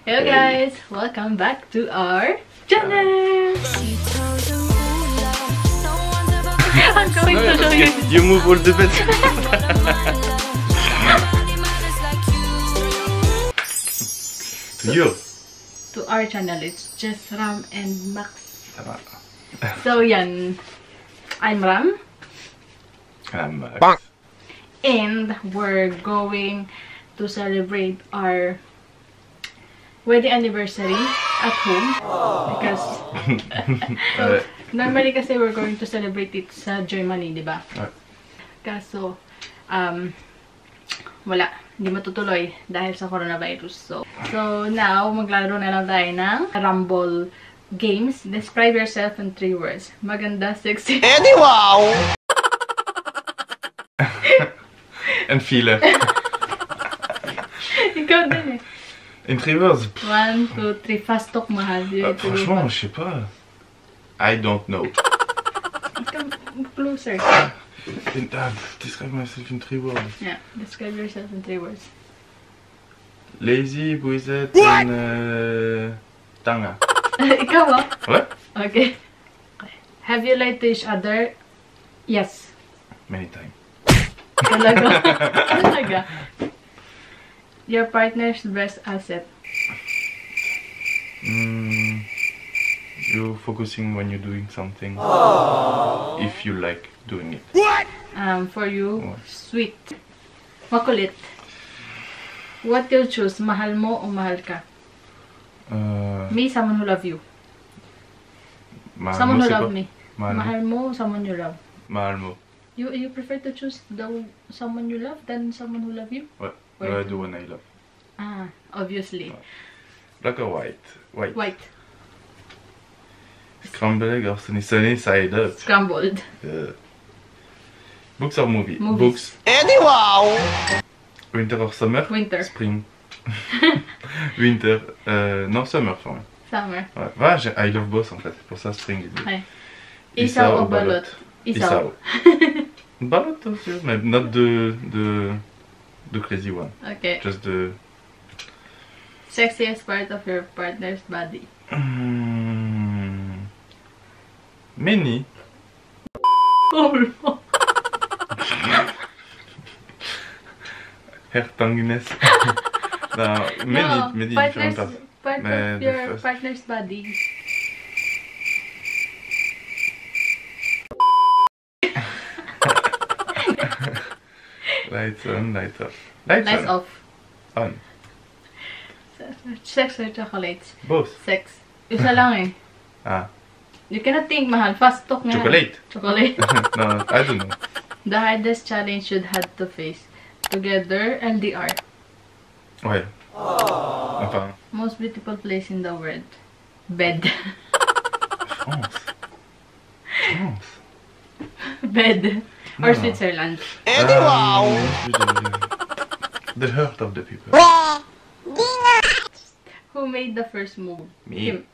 Hello guys, welcome back to our channel. I'm going to show you. You move all the beds. To you. To our channel, it's just Ram and Max. So yan, I'm Ram. I'm Max. And we're going to celebrate our wedding anniversary at home. Because so, normally kasi we're going to celebrate it sa Germany, di ba? Kaso, wala. Hindi matutuloy dahil sa coronavirus. So now, maglalaro na lang tayo ng Rumble games. Describe yourself in 3 words. Maganda, sexy. Eddie, wow! And feel. Ikaw din eh. In 3 words. 1, 2, 3. Fast talk, mahal. Franchement, je sais pas. I don't know. Come closer. Describe myself in 3 words. Yeah, describe yourself in 3 words. Lazy, buizet, and tanga. Ikaw ah? What? Okay. Have you lied to each other? Yes. Many times. Talaga? Talaga? Your partner's best asset? You're focusing when you're doing something. If you like doing it. What? For you, sweet. Makulit. What you'll choose? Mahal mo o mahal ka? Me, someone who love you. Someone who love me. Mahal mo, someone you love. Mahal mo. You prefer to choose someone you love than someone who love you? What do I do when I love? Ah, obviously. Black or white? White. White. Scrambled egg or sunny side up? Scrambled. Books or movie? Movies. Books. Eddie, wow! Winter or summer? Winter. Spring. Winter. Non, summer for me. Summer. Ouais, I love both en fait. Pour ça, spring. Okay. Isaw o balot? Isaw. Balot aussi, mais not the crazy one. Okay. Just the... Sexiest part of your partner's body? Many. Oh no. Hair tonguiness. No, many different parts. Part of your partner's body. Lights on, lights off. Lights off. On. Sex or chocolates? Both. Sex. Isa lang eh. You cannot think, mahal. Fast talk nga. Chocolate. Chocolate. No, I don't know. The hardest challenge you'd had to face. Together, LDR. Ouais. Enfin. Most beautiful place in the world. Bed. France. France. Bed. Or Switzerland. Eddie, wow! The heart of the people. Who made the first move? Me. Him.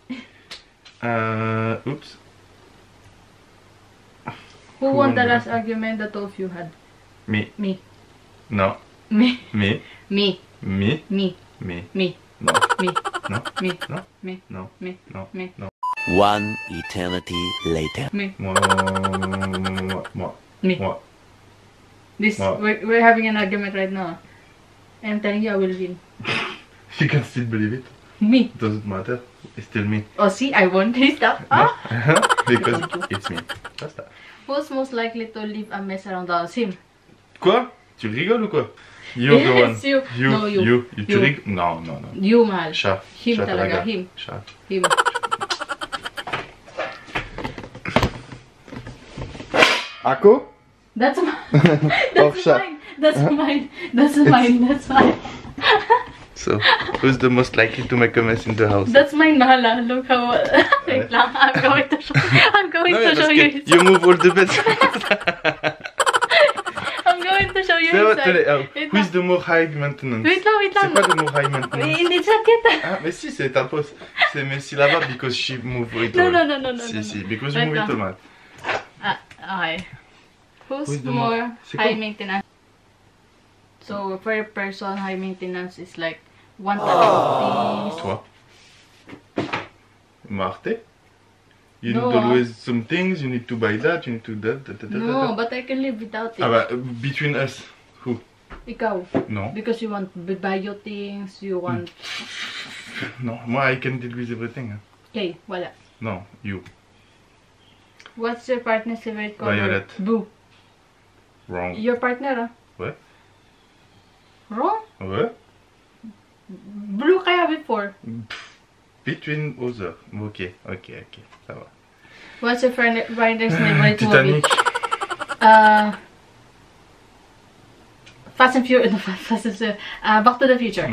Oops. Who won the last argument the two of you had? Me. Me. No. Me. Me. Me. Me. Me. Me. Me. No. Me. No. Me. No. Me. No. Me. No. Me. No. One eternity later. Me. Moi. Me. Moi. This Wow. we're having an argument right now. I'm telling you I will win. You can still believe it. Me. It doesn't matter. It's still me. Oh see, I won. Stop. No? Ah? Because it's me. That's that. Who's most likely to leave a mess around the house? Him. Quoi? Tu rigoles ou quoi? You're the one. Yes, you. You. No, you. Tu You. rigoles? No, no, no. You, mahal. Chat. Him Chat talaga. talaga. Him. Chat. Him. Ako? That's mine. That's mine. That's mine. That's mine. That's mine. So, who's the most likely to make a mess in the house? That's mine, mahala. Look how. Wait lang. I'm going to show. I'm going to show you. You move all the beds. I'm going to show you inside. Who is the more high maintenance? Wait lang, wait lang. C'est quoi the more high maintenance? It's not yet. Ah, mais si, c'est ta pose. C'est Messi là-bas because she move it No, all. no, no, no, no. Si, no. si, because you Wait move it lang. all, man. Okay. Who's Who's the more C'est high quoi? maintenance? So, per person, high maintenance is like 1 talagang toi. Marte. You No. need always some things, you need to buy that, you need to that. No, but I can live without it. Ah bah, between us, who? Ikaw. No. Because you want to buy your things, you want... No, moi I can deal with everything. Hein. Okay, wala. No, you. What's your partner's favorite color? Violet. Blue. Wrong. Your partner, ah? Ouais. Wrong? Ouais. Blue kaya before. Between other. Ok, ça va. What's your partner's favorite Titanic. movie? Fast and Furious. No, Fast and Furious. Back to the Future.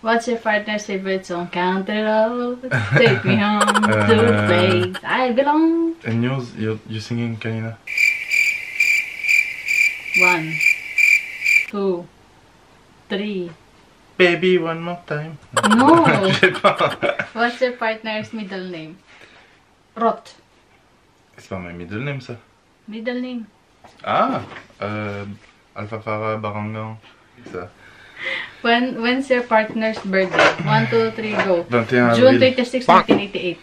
What's your partner's favorite song? Country Road, take me home to the place I belong. And yours, you're singing, Kalina? 1, 2, 3. Baby, one more time. No. Je sais pas. What's your partner's middle name? Roth. C'est pas ma middle name, ça. Middle name. Ah, Alpha Farah Barangan. Ça. When's your partner's birthday? 1, 2, 3, go. 21 June avril 26, 1988.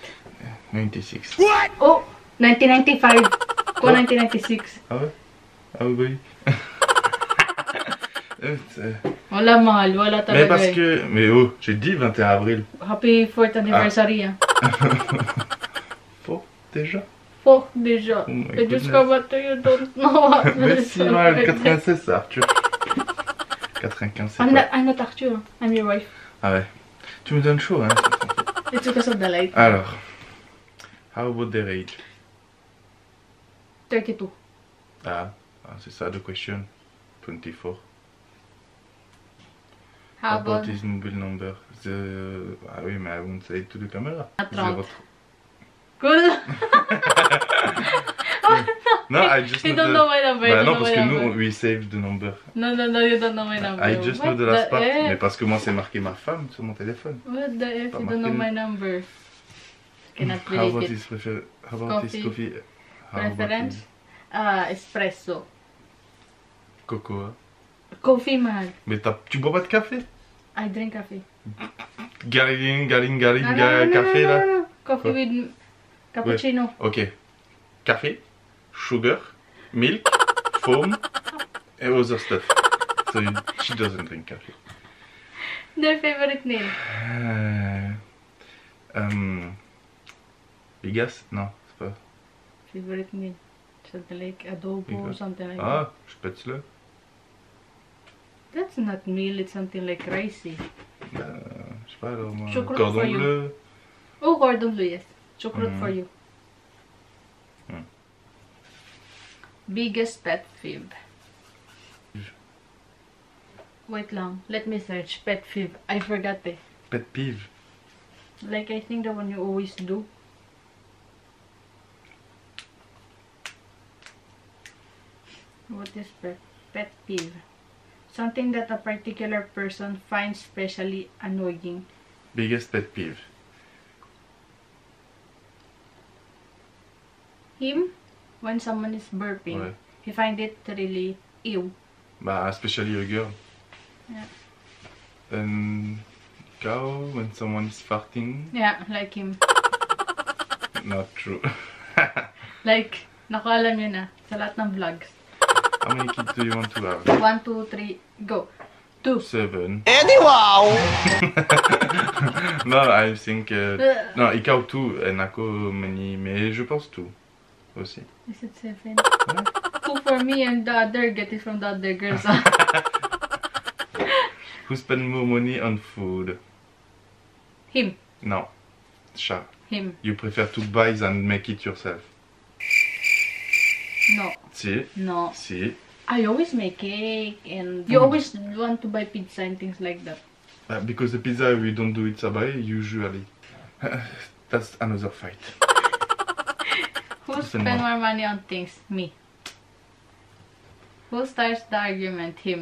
96. Oh, 1995. Ko 1996. Ah ouais? Ah oui. Wala mahal, wala talaga. Mais parce que... Mais oh, j'ai dit 21 avril. Happy 4th anniversary, ah. Faux, déjà? Faux, déjà. Oh my I just goodness. come out to you, don't know. Mais si, mal, 96, c'est Arthur. 95, c'est quoi? I'm not Arthur, I'm your wife. Ah ouais. Tu me donnes chaud, hein? It's because of the light. Alors, how about their age? 32. Ah, c'est ça, the question. 24. How about his mobile number? Ah oui, mais I won't say it to the camera. 30. Good. No, I just You know don't know my number. Bah you non, don't parce know que my nous, number. we saved the number. No, you don't know my number. I just know What the last part. F? Mais parce que moi, c'est marqué ma femme sur mon téléphone. What the F? Pas You don't know marqué. my number. Cannot How about believe it. his How about his coffee? How about Preference? his Espresso. cocoa? Coffee, mahal. Mais tu bois pas de café? I drink coffee. Galing, No, café là? no. Coffee Quoi? with cappuccino. Ok. Café, sugar, milk, foam, and other stuff. So she doesn't drink coffee. Their favorite name? Bigas? Non, c'est pas. Favorite name? Something like adobo, Bigas. something like that. Ah, Spätzle. That's not meal, it's something like ricey. Je sais pas alors moi. Chocolat Cordon for you. bleu. Oh, cordon bleu, yes. Chocolate for you. Biggest pet peeve. Wait lang, let me search pet peeve. I forgot it. Pet peeve. Like I think the one you always do. What is pet peeve? Something that a particular person finds especially annoying. Biggest pet peeve. Him, when someone is burping, Ouais. he find it really ew. Bah, especially a girl. Yeah. And cow when someone is farting. Yeah, like him. Not true. Like, nakaalam yun na sa lahat ng vlogs. How many kids do you want to have? 1, 2, 3, go. 2. 7. Eddie wow! No, I think... non, Ikaw 2 and Ako many, mais je pense 2 aussi. Is it 7? 2 for me and the other, get it from the other girls. Who spend more money on food? Him. No. Sha. Him. You prefer to buy than make it yourself? No. Si. No. Si. I always make cake and you always want to buy pizza and things like that. Because the pizza we don't do it sabay usually. That's another fight. Who spend more money on things? Me. Who starts the argument? Him.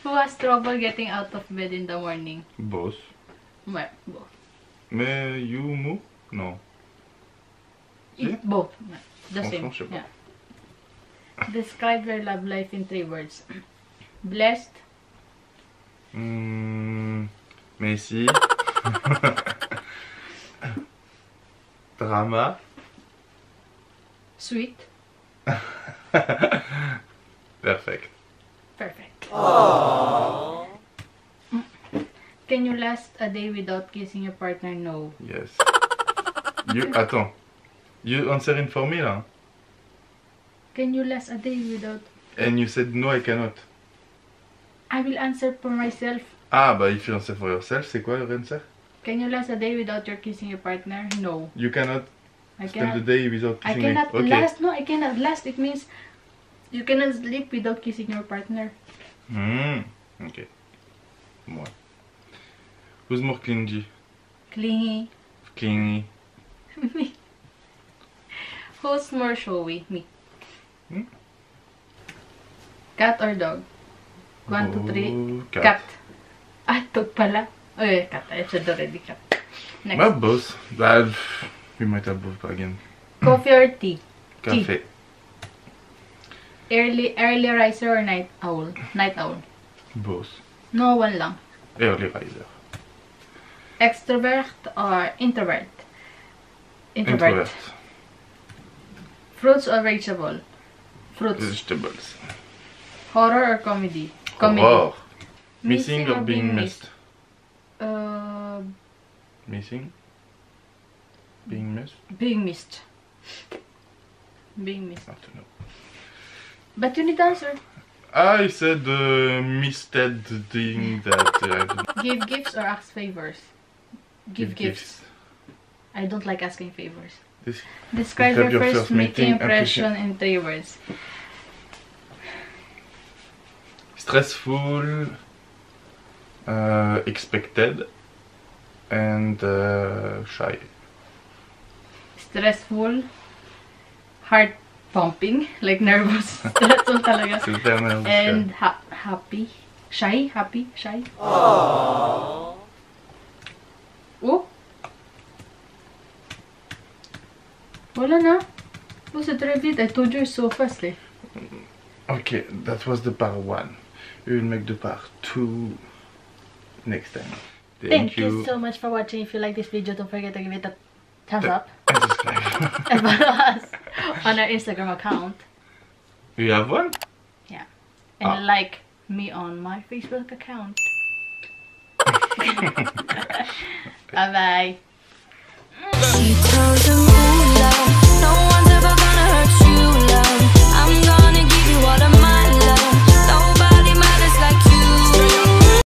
Who has trouble getting out of bed in the morning? Boss. Well, both. Mais you move? No. It's both. The same. Franchement, je sais pas. Yeah. Describe your love life in 3 words. Blessed. Messi. Drama. Sweet. Perfect. Perfect. Can you last a day without kissing your partner? No. Yes. Attends. You answering for me là? Can you last a day without... And you said no, I cannot. I will answer for myself. Ah, bah if you answer for yourself, c'est quoi your answer? Can you last a day without your kissing your partner? No. You cannot I spend cannot. the day without I kissing cannot me. last. No, I cannot last. It means you cannot sleep without kissing your partner. Ok. Moi. Who's more clingy? Clingy. Clingy. Me. Who's more showy? Me. Cat or dog? 1, 2, 3. Cat. Ah, dog pala. Oh, yeah, cat. I said already cat. Next. Well, both. We might have both again. Coffee or tea? Café. Early riser or night owl? Night owl. Both. No, one lang. Early riser. Extrovert or introvert? Introvert. Fruits or vegetable? Fruits. Vegetables. Horror or comedy? Comedy. Horror. Missing or being missed? Missing? Being missed? Being missed. Being missed. I don't know. But you need to answer. I said misted thing that Give gifts or ask favors? Give gifts. I don't like asking favors. Describe your first meeting impression in 3 words. Stressful, expected, and shy. Stressful, heart pumping, like nervous. Stressful talaga. Super nervous. And happy. Shy? Happy? Shy? Aww. Oh? Wala na. What's it repeat? I told you so fast eh. Okay, that was the part 1. We will make the part 2 next time. Thank you so much for watching. If you like this video, don't forget to give it a thumbs up. And subscribe. And follow us on our Instagram account. You have one? Yeah. And like me on my Facebook account. Bye bye.